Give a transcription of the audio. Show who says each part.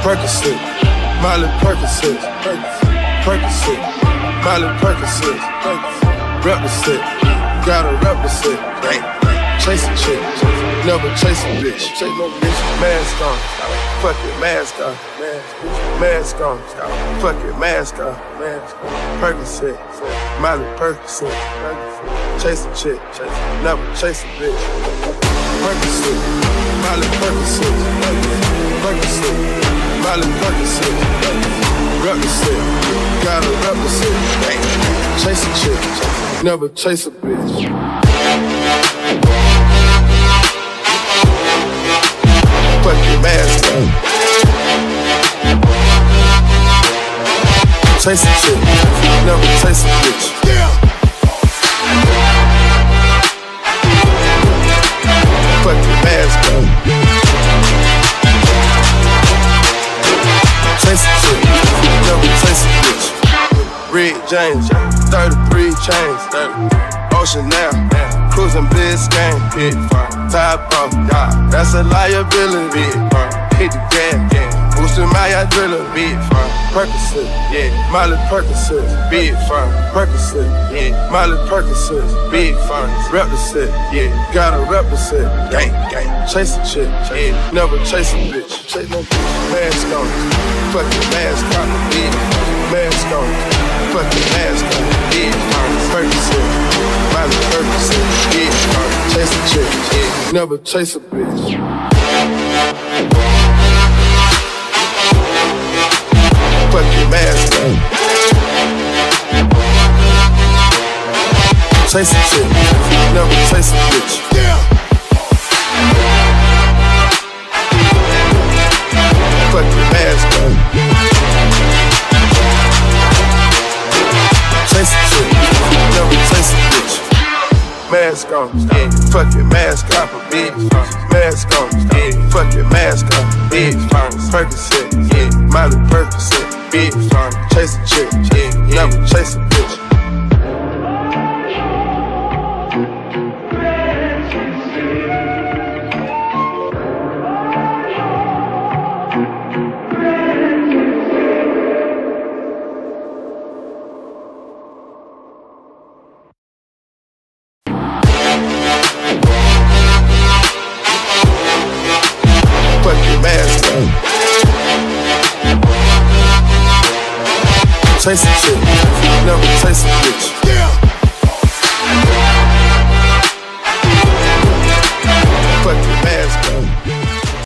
Speaker 1: Percocet, Miley Percocet, Percocet, Miley Percocet, represent, gotta represent. Chase a chick, never chase a bitch. Chase no bitch, mask on, fuck it, mask on, mask on, fuck it, mask on, Percocet, Miley Percocet, chase a chick, never chase a bitch. Percocet, Miley Percocet, Percocet, Miley Percocet, represent, gotta represent. Chase a chick, never chase a bitch. Put your mask on. Chase a chick, never chase a bitch. Put your mask on. Chase a chick, never chase a bitch. Red James, 33 chains, Ocean now, cruising Biscayne, top off, that's a liability, hit the gas, boosting my adrenaline, Percocet, Miley Percocet, Percocet, Miley Percocet, represent, gotta represent, chase a chick, never chase a bitch, chase no bitch, mask on, fuck your mask on, mask on, fuck your mask on, Percocet, Miley Percocet, chase a chick, never chase a bitch. Put your mask on. Chase a chick, never chase a bitch. Put your mask on. Chase a chick, never chase a bitch. Mask on, fuck your mask off a bitch. Mask on, fuck your mask off a bitch. Percocet, Miley Percocet, bitch. Chase a chick, never chase a bitch. Chase a chick, never chase a bitch.